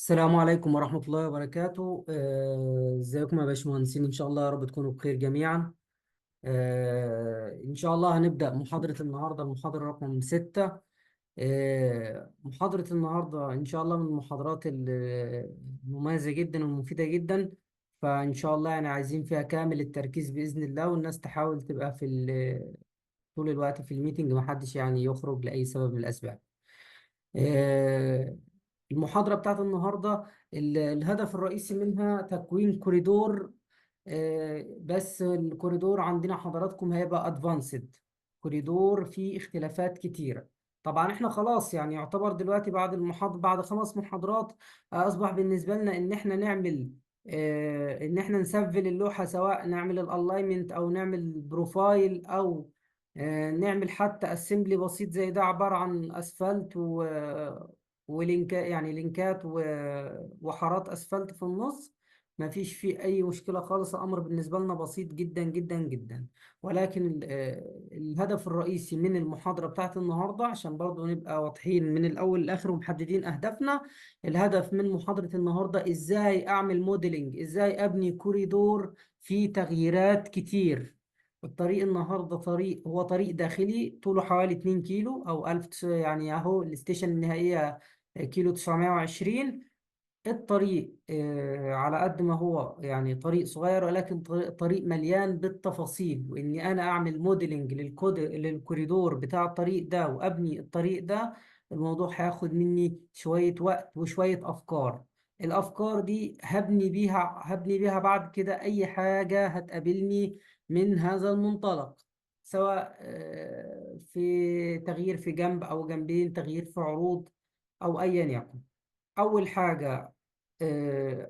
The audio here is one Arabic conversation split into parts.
السلام عليكم ورحمة الله وبركاته. ازيكم يا باشمهندسين؟ إن شاء الله يا رب تكونوا بخير جميعا. إن شاء الله هنبدأ محاضرة النهاردة، المحاضرة رقم 6. محاضرة النهاردة إن شاء الله من المحاضرات المميزة جدا والمفيدة جدا. فإن شاء الله يعني عايزين فيها كامل التركيز بإذن الله، والناس تحاول تبقى طول الوقت في الميتنج، محدش يعني يخرج لأي سبب من الأسباب. آه، المحاضرة بتاعت النهاردة، الهدف الرئيسي منها تكوين كوريدور. بس الكوريدور عندنا حضراتكم هيبقى ادفانسد كوريدور فيه اختلافات كتيرة. طبعا احنا خلاص يعني يعتبر دلوقتي بعد بعد 5 محاضرات، اصبح بالنسبة لنا ان احنا نعمل، ان احنا نسفل اللوحة، سواء نعمل الالاينمنت او نعمل بروفايل او نعمل حتى اسمبلي بسيط زي ده، عبارة عن اسفلت ولينكات، يعني لينكات وحارات اسفلت في النص. ما فيش فيه اي مشكلة خالص، الامر بالنسبة لنا بسيط جدا جدا جدا. ولكن الهدف الرئيسي من المحاضرة بتاعت النهاردة، عشان برضو نبقى واضحين من الاول للاخر ومحددين اهدافنا. الهدف من محاضرة النهاردة ازاي اعمل موديلنج، ازاي ابني كوريدور في تغييرات كتير. الطريق النهارده هو طريق داخلي طوله حوالي 2 كيلو او 1000، يعني اهو الستيشن النهائية كيلو 920. الطريق على قد ما هو يعني طريق صغير، ولكن طريق مليان بالتفاصيل، وإني أنا أعمل موديلنج للكوريدور بتاع الطريق ده وأبني الطريق ده. الموضوع هياخد مني شوية وقت وشوية أفكار. الأفكار دي هبني بيها بعد كده أي حاجة هتقابلني من هذا المنطلق، سواء في تغيير في جنب أو جنبين، تغيير في عروض أو أيا يكن. أول حاجة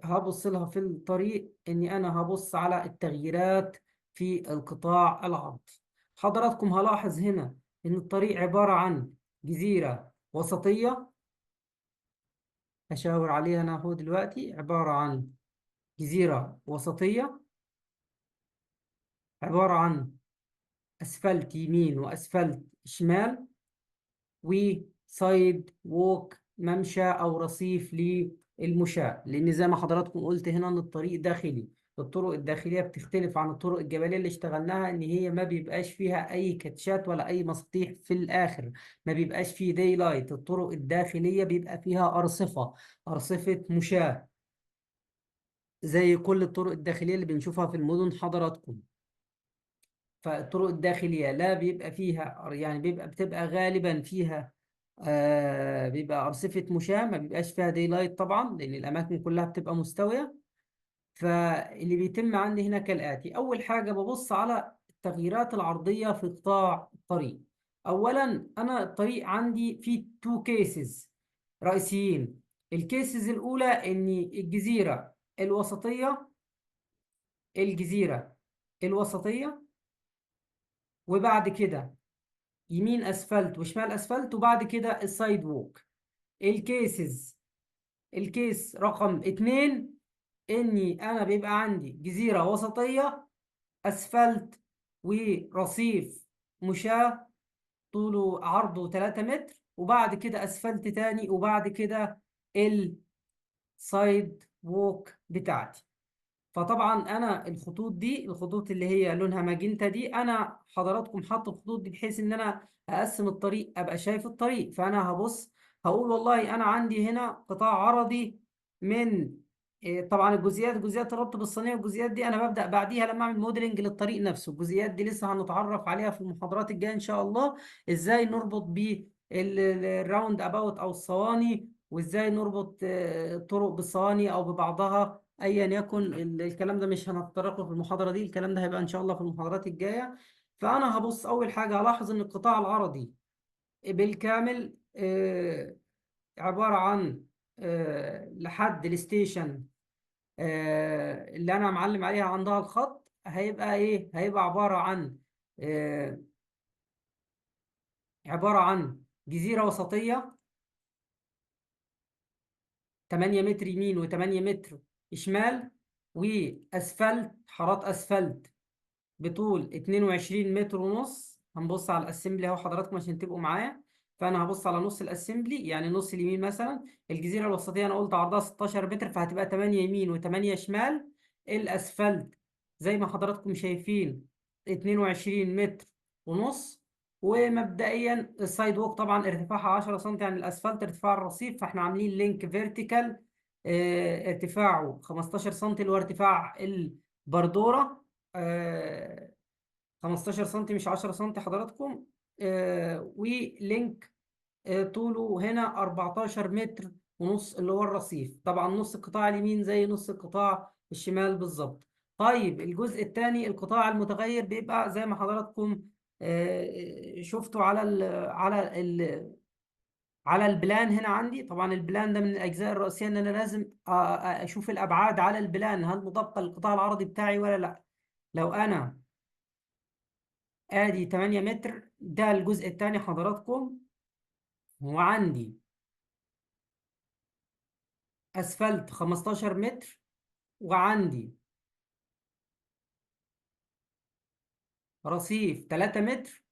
هبص لها في الطريق، إني أنا هبص على التغييرات في القطاع العرض. حضراتكم هلاحظ هنا إن الطريق عبارة عن جزيرة وسطية. هشاور عليها أنا هو دلوقتي، عبارة عن جزيرة وسطية، عبارة عن أسفلت يمين وأسفلت شمال، وسايد ووك، ممشى او رصيف للمشاة. لان زي ما حضراتكم قلت هنا ان الطريق داخلي. الطرق الداخلية بتختلف عن الطرق الجبلية اللي اشتغلناها، ان هي ما بيبقاش فيها اي كاتشات ولا اي مساطيح في الاخر، ما بيبقاش فيه داي لايت. الطرق الداخلية بيبقى فيها ارصفة مشاة، زي كل الطرق الداخلية اللي بنشوفها في المدن حضراتكم. فالطرق الداخلية لا بيبقى فيها، يعني بتبقى غالبا فيها بيبقى أرصفة مشاة، ما بيبقاش فيها دي لايت طبعا لأن الأماكن كلها بتبقى مستوية. فاللي بيتم عندي هنا كالآتي: أول حاجة ببص على التغييرات العرضية في قطاع الطريق. أولا أنا الطريق عندي فيه تو كيسز رئيسيين. الكيسز الأولى إن الوسطية الجزيرة الوسطية، وبعد كده يمين أسفلت وشمال أسفلت، وبعد كده السايد ووك. الكيسز الكيس رقم 2، إني أنا بيبقى عندي جزيرة وسطية، أسفلت ورصيف مشاة طوله عرضه 3 متر، وبعد كده أسفلت تاني، وبعد كده السايد ووك بتاعتي. فطبعا انا الخطوط اللي هي لونها ماجنتا دي، انا حضراتكم حاطط الخطوط دي بحيث ان انا اقسم الطريق، ابقى شايف الطريق. فانا هبص هقول والله انا عندي هنا قطاع عرضي من طبعا جزئيات الربط بالصينيه، والجزئيات دي انا ببدا بعديها لما اعمل موديلنج للطريق نفسه. الجزئيات دي لسه هنتعرف عليها في المحاضرات الجايه ان شاء الله، ازاي نربط بالراوند اباوت او الصواني، وازاي نربط الطرق بالصواني او ببعضها ايا يكن. الكلام ده مش هنتطرق له في المحاضره دي، الكلام ده هيبقى ان شاء الله في المحاضرات الجايه. فانا هبص اول حاجه الاحظ ان القطاع العرضي بالكامل عباره عن لحد الستيشن اللي انا معلم عليها عندها الخط، هيبقى ايه؟ هيبقى آه، عباره عن جزيره وسطيه 8 متر يمين و8 متر شمال، واسفلت، حارات اسفلت بطول 22 متر ونص. هنبص على الاسمبلي اهو حضراتكم عشان تبقوا معايا. فانا هبص على نص الاسمبلي، يعني نص اليمين مثلا. الجزيره الوسطيه انا قلت عرضها 16 متر، فهتبقى 8 يمين و8 شمال. الاسفلت زي ما حضراتكم شايفين 22 متر ونص. ومبدئيا السايد ووك طبعا ارتفاعها 10 سم عن الاسفلت، ارتفاع الرصيف، فاحنا عاملين لينك فيرتيكال ارتفاعه 15 سم، اللي هو ارتفاع البردوره. آه، 15 سم مش 10 سم حضراتكم. ولينك طوله هنا 14 متر ونص، اللي هو الرصيف. طبعا نص القطاع اليمين زي نص القطاع الشمال بالظبط. طيب الجزء الثاني القطاع المتغير بيبقى زي ما حضراتكم شفتوا على البلان هنا عندي. طبعا البلان ده من الاجزاء الرئيسيه، ان انا لازم اشوف الابعاد على البلان هل مطابقه للقطاع العرضي بتاعي ولا لا. لو انا ادي 8 متر، ده الجزء الثاني حضراتكم، وعندي اسفلت 15 متر، وعندي رصيف 3 متر،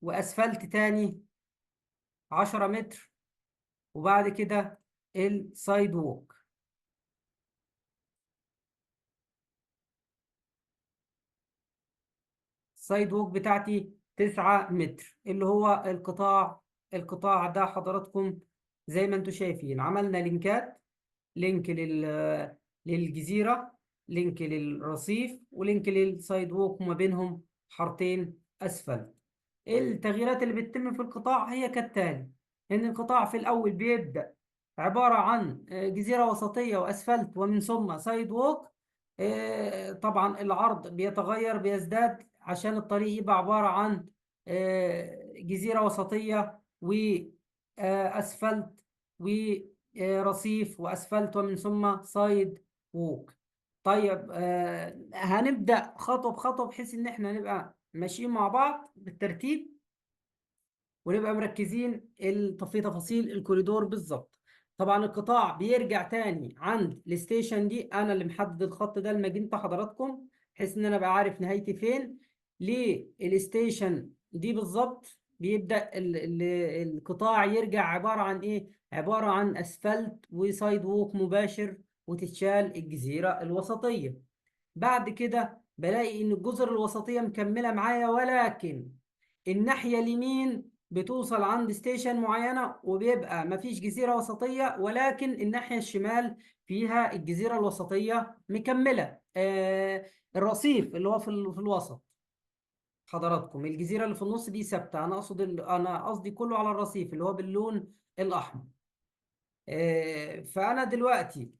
واسفلت تاني 10 متر، وبعد كده السايد ووك. السايد ووك بتاعتي 9 متر، اللي هو القطاع ده حضراتكم. زي ما انتم شايفين عملنا لينكات، لينك للجزيرة، لينك للرصيف، ولينك للسايد ووك، وما بينهم حارتين أسفل. التغييرات اللي بتتم في القطاع هي كالتالي: إن القطاع في الأول بيبدأ عبارة عن جزيرة وسطية وأسفلت ومن ثم سايد ووك. طبعا العرض بيتغير بيزداد عشان الطريق يبقى عبارة عن جزيرة وسطية وأسفلت ورصيف وأسفلت ومن ثم سايد ووك. طيب هنبدأ خطوة بخطوة بحيث إن احنا نبقى ماشيين مع بعض بالترتيب، ونبقى مركزين في تفاصيل الكوريدور بالظبط. طبعا القطاع بيرجع تاني عند الستيشن دي، انا اللي محدد الخط ده الماجنتا حضراتكم، بحيث ان انا ابقى عارف نهايتي فين. للستيشن دي بالظبط بيبدأ القطاع يرجع عبارة عن ايه؟ عبارة عن اسفلت وسايد ووك مباشر، وتتشال الجزيرة الوسطية. بعد كده بلاقي ان الجزر الوسطية مكملة معايا، ولكن الناحية اليمين بتوصل عند ستيشن معينة وبيبقى مفيش جزيرة وسطية، ولكن الناحية الشمال فيها الجزيرة الوسطية مكملة. الرصيف اللي هو في الوسط حضراتكم، الجزيرة اللي في النص دي ثابتة. أنا قصدي كله على الرصيف اللي هو باللون الأحمر. فأنا دلوقتي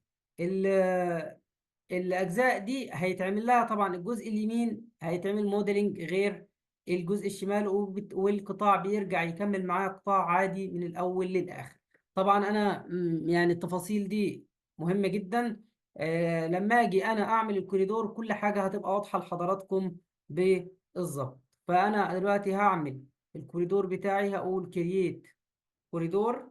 الاجزاء دي هيتعمل لها طبعا الجزء اليمين هيتعمل موديلنج غير الجزء الشمال، والقطاع بيرجع يكمل معاه قطاع عادي من الاول للاخر. طبعا انا يعني التفاصيل دي مهمة جدا. لما اجي انا اعمل الكوريدور كل حاجة هتبقى واضحة لحضراتكم بالظبط. فانا دلوقتي هعمل الكوريدور بتاعي، هقول كرييت كوريدور.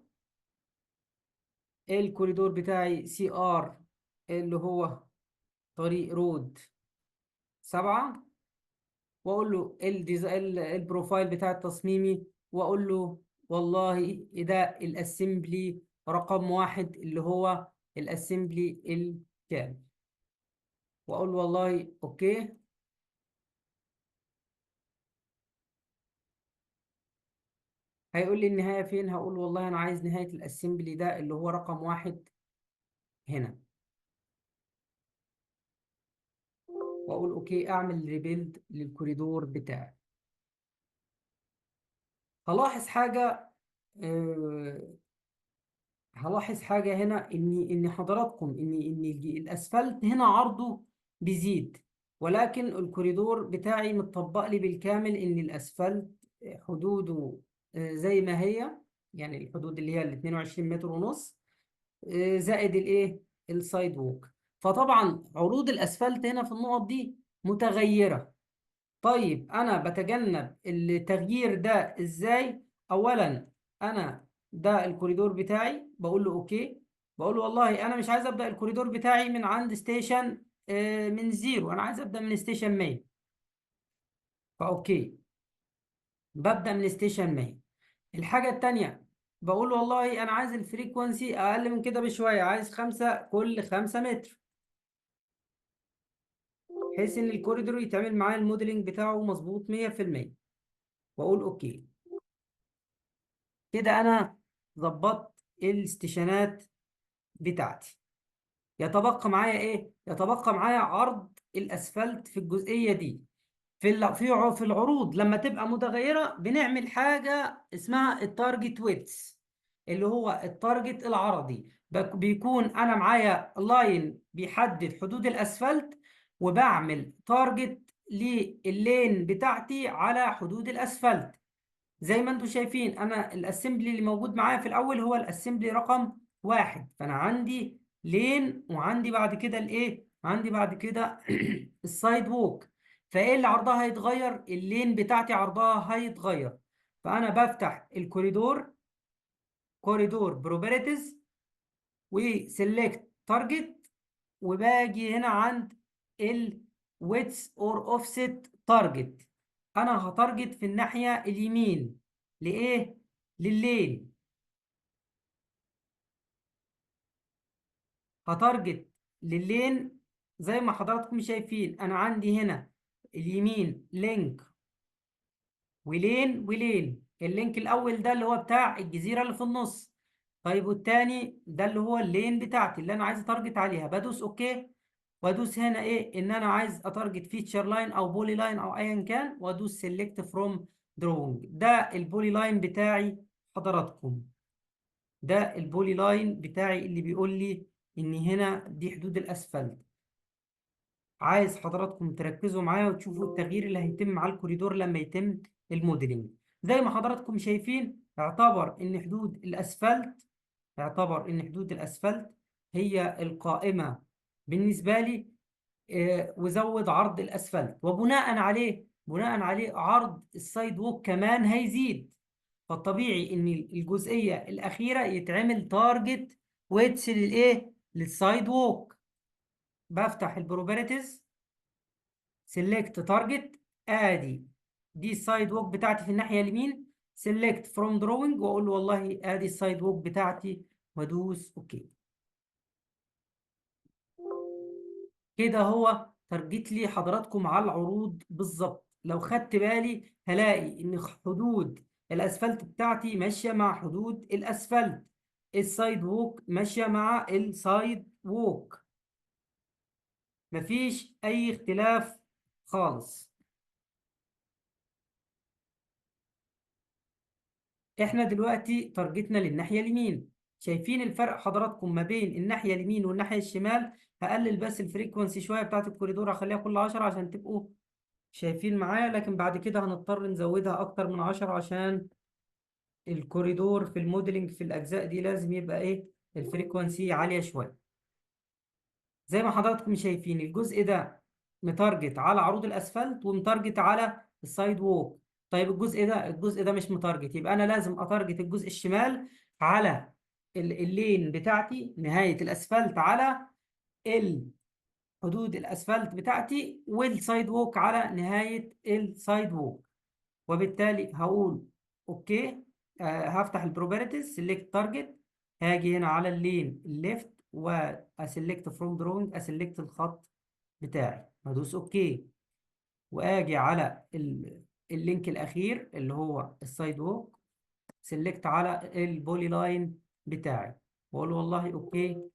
الكوريدور بتاعي سي ار، اللي هو طريق رود 7، واقول له البروفايل بتاع التصميمي، واقول له والله ده الاسمبلي رقم 1 اللي هو الاسمبلي الكامل، واقول له والله اوكي. هيقول لي النهاية فين، هقول والله انا عايز نهاية الاسمبلي ده اللي هو رقم 1 هنا، واقول اوكي اعمل ريبيلد للكوريدور بتاعي. هلاحظ حاجة آه، هلاحظ حاجة هنا، إن حضراتكم إن الأسفلت هنا عرضه بيزيد، ولكن الكوريدور بتاعي متطبق لي بالكامل إن الأسفلت حدوده زي ما هي، يعني الحدود اللي هي ال 22 متر ونص، زائد الإيه؟ السايد ووك. فطبعا عروض الأسفلت هنا في النقط دي متغيرة. طيب انا بتجنب التغيير ده ازاي؟ اولا انا ده الكوريدور بتاعي بقول له اوكي، بقول له والله انا مش عايز ابدا الكوريدور بتاعي من عند ستيشن من زيرو، انا عايز ابدا من ستيشن 100. فاوكي. ببدأ من ستيشن 100. الحاجة التانية، بقول والله أنا عايز الفريكونسي أقل من كده بشوية، عايز 5 كل 5 متر، بحيث إن الكوريدور يتعمل معايا الموديلنج بتاعه مظبوط 100%. وأقول أوكي. كده أنا ظبطت الاستيشنات بتاعتي. يتبقى معايا إيه؟ يتبقى معايا عرض الأسفلت في الجزئية دي. في العروض لما تبقى متغيرة بنعمل حاجة اسمها التارجت ويتس، اللي هو التارجت العرضي. بيكون انا معايا لاين بيحدد حدود الاسفلت، وبعمل تارجت لللين بتاعتي على حدود الاسفلت. زي ما انتم شايفين، انا الاسمبلي اللي موجود معايا في الاول هو الاسمبلي رقم 1، فانا عندي لين، وعندي بعد كده الايه، عندي بعد كده السايد ووك. فايه اللي عرضها هيتغير؟ اللين بتاعتي عرضها هيتغير. فانا بفتح الكوريدور، كوريدور بروبرتيز، وسيلكت تارجت، وباجي هنا عند الويتس اور اوفست تارجت. انا هتارجت في الناحيه اليمين. لايه؟ للليل. هتارجت لللين. زي ما حضراتكم شايفين انا عندي هنا اليمين لينك ولين ولين. اللينك الاول ده اللي هو بتاع الجزيره اللي في النص. طيب والتاني ده اللي هو اللين بتاعتي اللي انا عايز اتارجت عليها. بدوس اوكي، وادوس هنا ايه ان انا عايز اتارجت فيتشر لاين او بولي لاين او ايا كان، وادوس سيلكت فروم دروينج. ده البولي لاين بتاعي حضراتكم. ده البولي لاين بتاعي اللي بيقول لي ان هنا دي حدود الاسفلت. عايز حضراتكم تركزوا معايا وتشوفوا التغيير اللي هيتم مع الكوريدور لما يتم الموديلنج. زي ما حضراتكم شايفين، اعتبر ان حدود الاسفلت هي القائمة بالنسبة لي. وزود عرض الاسفلت، وبناء عليه عرض السايد ووك كمان هيزيد. فالطبيعي ان الجزئية الأخيرة يتعمل تارجت ويتس للايه، للسايد ووك. بفتح البروبرتيز، سيلكت تارجت، ادي دي السايد ووك بتاعتي في الناحيه اليمين. سيلكت فروم دروينج، واقول له والله ادي السايد ووك بتاعتي، وادوس اوكي. كده هو تارجت لي حضراتكم على العروض بالظبط. لو خدت بالي هلاقي ان حدود الاسفلت بتاعتي ماشيه مع حدود الاسفلت، السايد ووك ماشيه مع السايد ووك، مفيش اي اختلاف خالص. احنا دلوقتي تارجتنا للناحية اليمين. شايفين الفرق حضراتكم ما بين الناحية اليمين والناحية الشمال؟ هقلل بس الفريكونسي شوية بتاعت الكوريدور، هخليها كل 10 عشان تبقوا شايفين معايا، لكن بعد كده هنضطر نزودها أكتر من 10 عشان الكوريدور في الموديلنج في الأجزاء دي لازم يبقى إيه، الفريكونسي عالية شوية. زي ما حضراتكم شايفين الجزء ده متارجت على عروض الاسفلت ومتارجت على السايد ووك. طيب الجزء ده مش متارجت، يبقى انا لازم اتارجت الجزء الشمال على اللين بتاعتي نهاية الاسفلت على حدود الاسفلت بتاعتي، والسايد ووك على نهاية السايد ووك. وبالتالي هقول اوكي. هفتح البروبرتيز، سيلكت تارجت، هاجي هنا على اللين الليفت واسلكت فروم دروينج، اسلكت الخط بتاعي، هدوس اوكي. واجي على اللينك الاخير اللي هو السايد ووك، سلكت على البولي لاين بتاعي، واقول والله اوكي.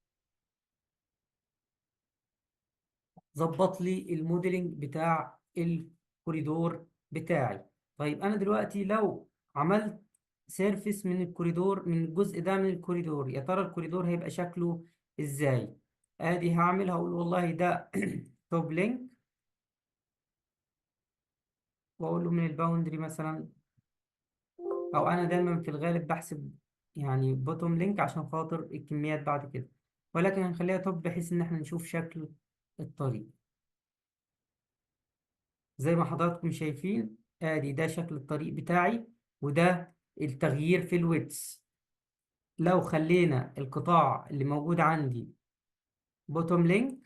ظبط لي الموديلنج بتاع الكوريدور بتاعي. طيب انا دلوقتي لو عملت سيرفيس من الكوريدور، من الجزء ده من الكوريدور، يا ترى الكوريدور هيبقى شكله ازاي؟ ادي هقول والله ده توب لينك، واقول له من الباوندري مثلا، او انا دايما في الغالب بحسب يعني بوتوم لينك عشان خاطر الكميات بعد كده، ولكن هنخليها توب بحيث ان احنا نشوف شكل الطريق. زي ما حضراتكم شايفين ادي ده شكل الطريق بتاعي، وده التغيير في الويتس. لو خلينا القطاع اللي موجود عندي بوتوم لينك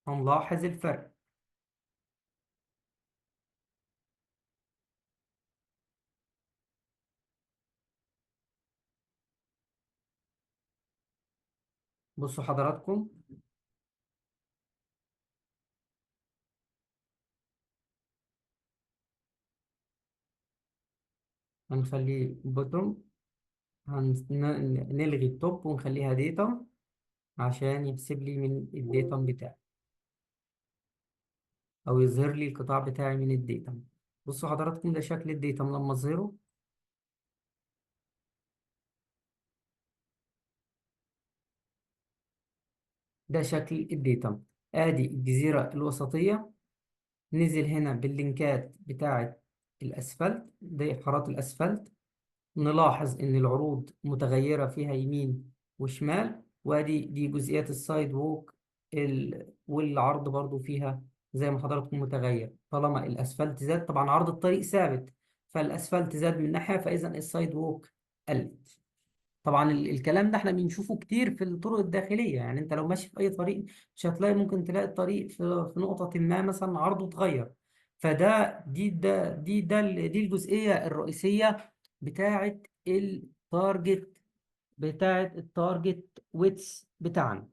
هنلاحظ الفرق. بصوا حضراتكم، هنخليه بوتوم، نلغي التوب ونخليها ديتا عشان يحسب لي من الديتا بتاعي، او يظهر لي القطاع بتاعي من الديتا. بصوا حضراتكم، ده شكل الديتا لما اظهره. ده شكل الديتا. ادي الجزيرة الوسطية، نزل هنا باللينكات بتاعة الاسفلت، ده حارات الاسفلت. نلاحظ ان العروض متغيرة فيها يمين وشمال، وادي دي جزئيات السايد ووك. والعرض برضو فيها زي ما حضراتكم متغير، طالما الاسفلت زاد طبعا عرض الطريق ثابت، فالاسفلت زاد من ناحية، فاذا السايد ووك قلت. طبعا الكلام ده احنا بنشوفه كتير في الطرق الداخلية. يعني انت لو ماشي في اي طريق مش هتلاقي، ممكن تلاقي الطريق في نقطة ما مثلا عرضه اتغير. فده دي ده دي ده دي الجزئية الرئيسية بتاعة التارجت، بتاعة التارجت ويتس بتاعنا.